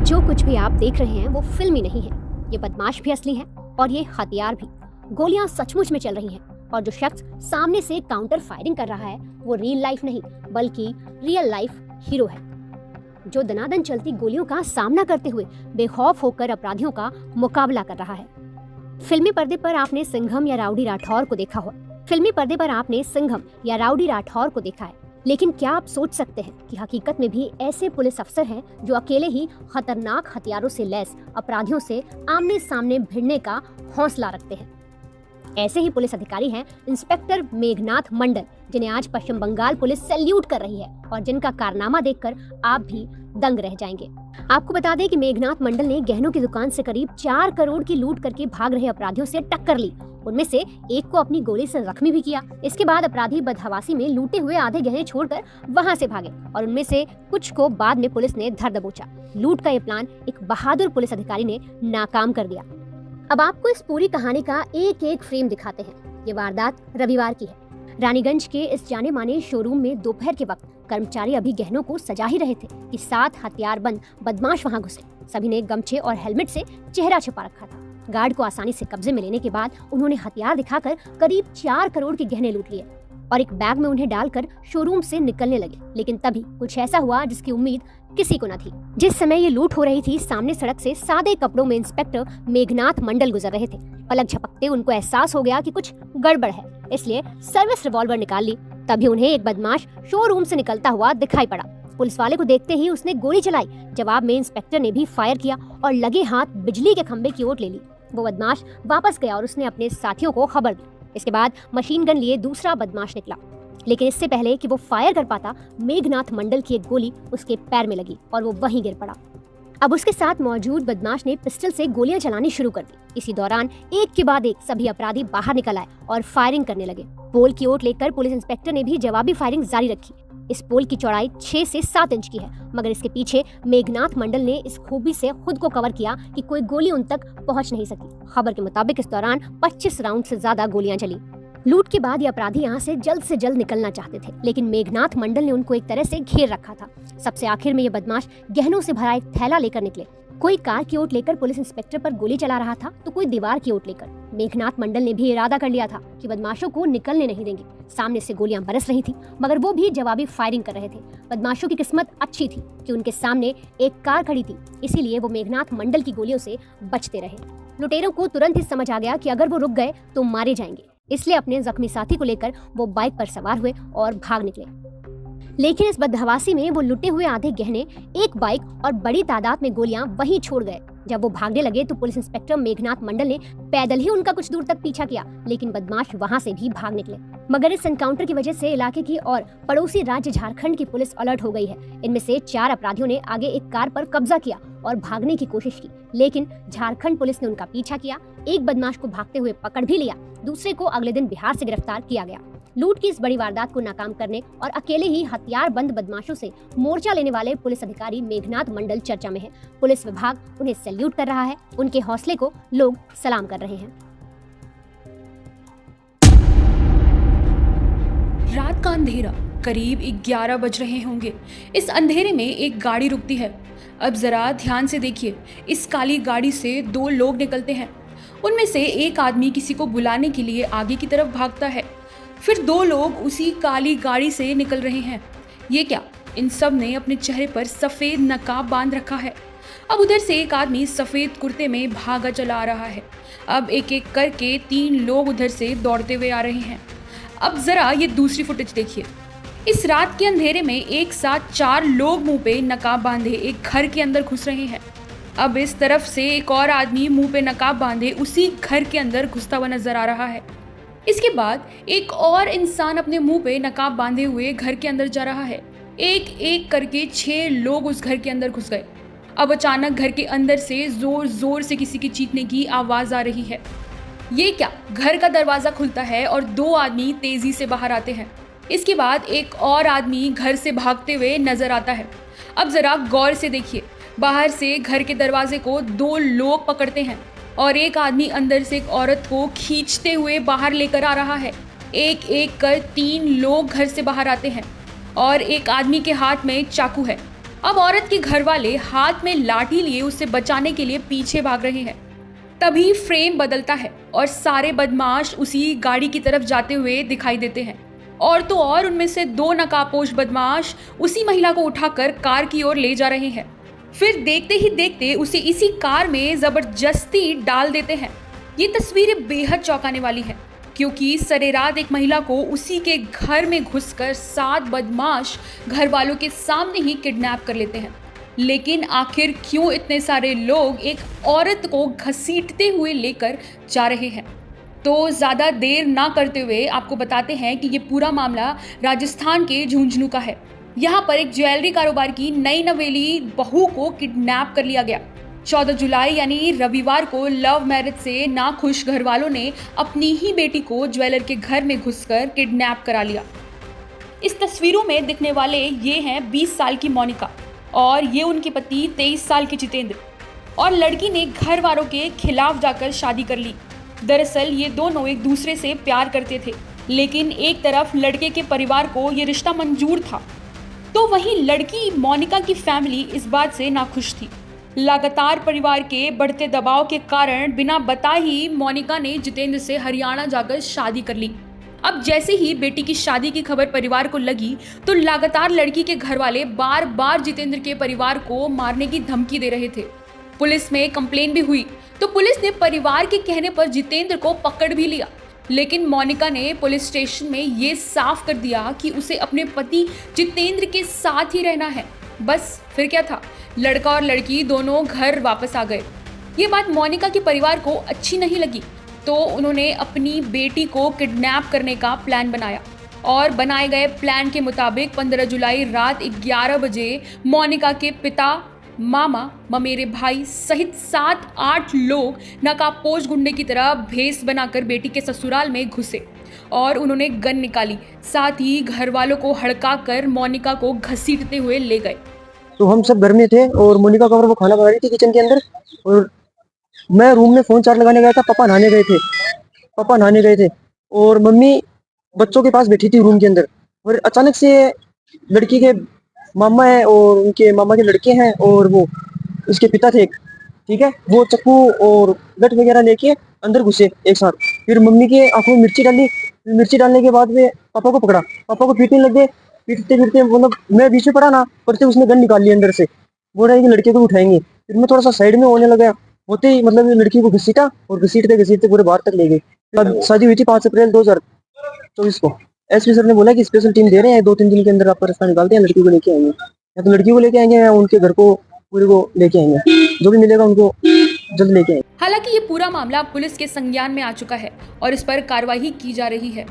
जो कुछ भी आप देख रहे हैं वो फिल्मी नहीं है। ये बदमाश भी असली हैं और ये हथियार भी। गोलियां सचमुच में चल रही हैं और जो शख्स सामने से काउंटर फायरिंग कर रहा है वो रियल लाइफ नहीं बल्कि रियल लाइफ हीरो है, जो दनादन चलती गोलियों का सामना करते हुए बेखौफ होकर अपराधियों का मुकाबला कर रहा है। फिल्मी पर्दे पर आपने सिंघम या राउडी राठौर को देखा हो। फिल्मी पर्दे पर आपने सिंघम या राउडी राठौर को देखा है, लेकिन क्या आप सोच सकते हैं कि हकीकत में भी ऐसे पुलिस अफसर हैं जो अकेले ही खतरनाक हथियारों से लैस अपराधियों से आमने सामने भिड़ने का हौसला रखते हैं। ऐसे ही पुलिस अधिकारी हैं इंस्पेक्टर मेघनाथ मंडल, जिन्हें आज पश्चिम बंगाल पुलिस सैल्यूट कर रही है और जिनका कारनामा देखकर आप भी दंग रह जाएंगे। आपको बता दें कि मेघनाथ मंडल ने गहनों की दुकान से करीब 4 करोड़ की लूट करके भाग रहे अपराधियों से टक्कर ली। उनमें से एक को अपनी गोली से जख्मी भी किया। इसके बाद अपराधी बदहवासी में लूटे हुए आधे गहने छोड़कर वहां से भागे और उनमें से कुछ को बाद में पुलिस ने धर दबोचा। लूट का ये प्लान एक बहादुर पुलिस अधिकारी ने नाकाम कर दिया। अब आपको इस पूरी कहानी का एक एक फ्रेम दिखाते हैं। ये वारदात रविवार की है। रानीगंज के इस जाने माने शोरूम में दोपहर के वक्त कर्मचारी अभी गहनों को सजा ही रहे थे कि 7 हथियारबंद बदमाश वहां घुसे। सभी ने गमछे और हेलमेट से चेहरा छुपा रखा था। गार्ड को आसानी से कब्जे में लेने के बाद उन्होंने हथियार दिखाकर करीब 4 करोड़ के गहने लूट लिए और एक बैग में उन्हें डालकर शोरूम से निकलने लगे। लेकिन तभी कुछ ऐसा हुआ जिसकी उम्मीद किसी को न थी। जिस समय ये लूट हो रही थी, सामने सड़क से सादे कपड़ों में इंस्पेक्टर मेघनाथ मंडल गुजर रहे थे। पलक झपकते उनको एहसास हो गया कि कुछ गड़बड़ है, इसलिए सर्विस रिवॉल्वर निकाल ली। तभी उन्हें एक बदमाश शोरूम से निकलता हुआ दिखाई पड़ा। पुलिस वाले को देखते ही उसने गोली चलाई। जवाब में इंस्पेक्टर ने भी फायर किया और लगे हाथ बिजली के खंभे की ओर ले ली। वो बदमाश वापस गया और उसने अपने साथियों को खबर दी। इसके बाद मशीन गन लिए दूसरा बदमाश निकला, लेकिन इससे पहले कि वो फायर कर पाता, मेघनाथ मंडल की एक गोली उसके पैर में लगी और वो वहीं गिर पड़ा। अब उसके साथ मौजूद बदमाश ने पिस्टल से गोलियां चलानी शुरू कर दी। इसी दौरान एक के बाद एक सभी अपराधी बाहर निकल आए और फायरिंग करने लगे। पोल की ओट लेकर पुलिस इंस्पेक्टर ने भी जवाबी फायरिंग जारी रखी। इस पोल की चौड़ाई 6 से 7 इंच की है, मगर इसके पीछे मेघनाथ मंडल ने इस खूबी से खुद को कवर किया कि कोई गोली उन तक पहुंच नहीं सकी। खबर के मुताबिक इस दौरान 25 राउंड से ज्यादा गोलियां चली। लूट के बाद ये अपराधी यहाँ से जल्द निकलना चाहते थे, लेकिन मेघनाथ मंडल ने उनको एक तरह से घेर रखा था। सबसे आखिर में ये बदमाश गहनों से भरा एक थैला लेकर निकले। कोई कार की ओट लेकर पुलिस इंस्पेक्टर पर गोली चला रहा था, तो कोई दीवार की ओट लेकर। मेघनाथ मंडल ने भी इरादा कर लिया था कि बदमाशों को निकलने नहीं देंगे। सामने से गोलियां बरस रही थी, मगर वो भी जवाबी फायरिंग कर रहे थे। बदमाशों की किस्मत अच्छी थी कि उनके सामने एक कार खड़ी थी, इसीलिए वो मेघनाथ मंडल की गोलियों से बचते रहे। लुटेरों को तुरंत ही समझ आ गया कि अगर वो रुक गए तो मारे जाएंगे, इसलिए अपने जख्मी साथी को लेकर वो बाइक पर सवार हुए और भाग निकले। लेकिन इस बदहवासी में वो लुटे हुए आधे गहने, एक बाइक और बड़ी तादाद में गोलियां वहीं छोड़ गए। जब वो भागने लगे तो पुलिस इंस्पेक्टर मेघनाथ मंडल ने पैदल ही उनका कुछ दूर तक पीछा किया, लेकिन बदमाश वहां से भी भाग निकले। मगर इस एनकाउंटर की वजह से इलाके की और पड़ोसी राज्य झारखंड की पुलिस अलर्ट हो गई है। इनमें से 4 अपराधियों ने आगे एक कार पर कब्जा किया और भागने की कोशिश की, लेकिन झारखंड पुलिस ने उनका पीछा किया। एक बदमाश को भागते हुए पकड़ भी लिया, दूसरे को अगले दिन बिहार से गिरफ्तार किया गया। लूट की इस बड़ी वारदात को नाकाम करने और अकेले ही हथियार बंद बदमाशों से मोर्चा लेने वाले पुलिस अधिकारी मेघनाथ मंडल चर्चा में है। पुलिस विभाग उन्हें सैल्यूट कर रहा है, उनके हौसले को लोग सलाम कर रहे हैं। रात का अंधेरा, करीब 11 बज रहे होंगे। इस अंधेरे में एक गाड़ी रुकती है। अब जरा ध्यान से देखिए, इस काली गाड़ी से 2 लोग निकलते हैं। उनमें से एक आदमी किसी को बुलाने के लिए आगे की तरफ भागता है, फिर 2 लोग उसी काली गाड़ी से निकल रहे हैं। ये क्या, इन सब ने अपने चेहरे पर सफेद नकाब बांध रखा है। अब उधर से एक आदमी सफेद कुर्ते में भागा चला आ रहा है। अब एक एक करके 3 लोग उधर से दौड़ते हुए आ रहे हैं। अब जरा ये दूसरी फुटेज देखिए। इस रात के अंधेरे में एक साथ 4 लोग मुंह पे नकाब बांधे एक घर के अंदर घुस रहे हैं। अब इस तरफ से एक और आदमी मुंह पे नकाब बांधे उसी घर के अंदर घुसता हुआ नजर आ रहा है। इसके बाद एक और इंसान अपने मुंह पे नकाब बांधे हुए घर के अंदर जा रहा है। एक एक करके 6 लोग उस घर के अंदर घुस गए। अब अचानक घर के अंदर से जोर जोर से किसी की चीखने की आवाज आ रही है। ये क्या, घर का दरवाजा खुलता है और 2 आदमी तेजी से बाहर आते हैं। इसके बाद एक और आदमी घर से भागते हुए नजर आता है। अब जरा गौर से देखिए, बाहर से घर के दरवाजे को 2 लोग पकड़ते हैं और एक आदमी अंदर से एक औरत को खींचते हुए बाहर लेकर आ रहा है। एक एक कर 3 लोग घर से बाहर आते हैं और एक आदमी के हाथ में चाकू है। अब औरत के घर वाले हाथ में लाठी लिए उसे बचाने के लिए पीछे भाग रहे हैं। तभी फ्रेम बदलता है और सारे बदमाश उसी गाड़ी की तरफ जाते हुए दिखाई देते हैं। और तो और उनमें से 2 नकाबपोश बदमाश उसी महिला को उठाकर कार की ओर ले जा रहे हैं। फिर देखते ही देखते उसे इसी कार में जबरदस्ती डाल देते हैं। ये तस्वीरें बेहद चौंकाने वाली हैं, क्योंकि सरेरात एक महिला को उसी के घर में घुसकर 7 बदमाश घर वालों के सामने ही किडनैप कर लेते हैं। लेकिन आखिर क्यों इतने सारे लोग एक औरत को घसीटते हुए लेकर जा रहे हैं? तो ज़्यादा देर ना करते हुए आपको बताते हैं कि ये पूरा मामला राजस्थान के झुंझुनू का है। यहाँ पर एक ज्वेलरी कारोबार की नई नवेली बहू को किडनैप कर लिया गया। 14 जुलाई यानी रविवार को लव मैरिज से नाखुश घर वालों ने अपनी ही बेटी को ज्वेलर के घर में घुसकर किडनैप करा लिया। इस तस्वीरों में दिखने वाले ये हैं 20 साल की मोनिका और ये उनके पति 23 साल के जितेंद्र। और लड़की ने घर वालों के खिलाफ जाकर शादी कर ली। दरअसल ये दोनों एक दूसरे से प्यार करते थे, लेकिन एक तरफ लड़के के परिवार को ये रिश्ता मंजूर था, तो वहीं लड़की मोनिका की फैमिली इस बात से नाखुश थी। लगातार परिवार के बढ़ते दबाव के कारण बिना बताए ही मोनिका ने जितेंद्र से हरियाणा जाकर शादी कर ली। अब जैसे ही बेटी की शादी की खबर परिवार को लगी, तो लगातार लड़की के घर वाले बार बार जितेंद्र के परिवार को मारने की धमकी दे रहे थे। पुलिस में कंप्लेन भी हुई, तो पुलिस ने परिवार के कहने पर जितेंद्र को पकड़ भी लिया। लेकिन मोनिका ने पुलिस स्टेशन में ये साफ कर दिया कि उसे अपने पति जितेंद्र के साथ ही रहना है। बस फिर क्या था, लड़का और लड़की दोनों घर वापस आ गए। ये बात मोनिका के परिवार को अच्छी नहीं लगी, तो उन्होंने अपनी बेटी को किडनैप करने का प्लान बनाया और बनाए गए प्लान के मुताबिक 15 जुलाई रात 11 बजे मोनिका के पिता, मामा, ममेरे भाई सहित 7-8 लोग नकाबपोश गुंडे की तरह भेस बनाकर बेटी के ससुराल में घुसे और उन्होंने गन निकाली। साथ ही घर वालों को हड़का कर मोनिका को घसीटते हुए ले गए। तो हम सब घर में थे और मोनिका कवर वो खाना बना रही थी किचन के अंदर, और मैं रूम में फोन चार्ज लगाने गया था। पापा नहाने गए थे और मम्मी बच्चों के पास बैठी थी रूम के अंदर। और अचानक से लड़की के मामा है और उनके मामा के लड़के हैं और वो उसके पिता थे एक, ठीक है, वो चाकू और गट वगैरह लेके अंदर घुसे एक साथ। फिर मम्मी के आंखों में मिर्ची डाली। मिर्ची डालने के बाद में पापा को पकड़ा, पापा को पीटने लग गए। पीटते पीटते मतलब मैं बीच में पड़ा ना, पड़ते उसने गन निकाल ली अंदर से। बोल रहा है कि लड़के को उठाएंगे। फिर मैं थोड़ा सा साइड में होने लगा, होते ही मतलब लड़की को घसीटा और घसीटते घसीटते पूरे बाहर तक ले गए। तब शादी हुई थी 5 अप्रैल 2024 को। एसपी सर ने बोला कि स्पेशल टीम दे रहे हैं, 2-3 दिन के अंदर आपका रास्ता निकालते हैं, लड़की को लेके आएंगे। या तो लड़की को लेके आएंगे या उनके घर को पूरे को लेके आएंगे, जो भी मिलेगा उनको जल्द लेके आएंगे। हालांकि ये पूरा मामला पुलिस के संज्ञान में आ चुका है और इस पर कार्रवाई की जा रही है।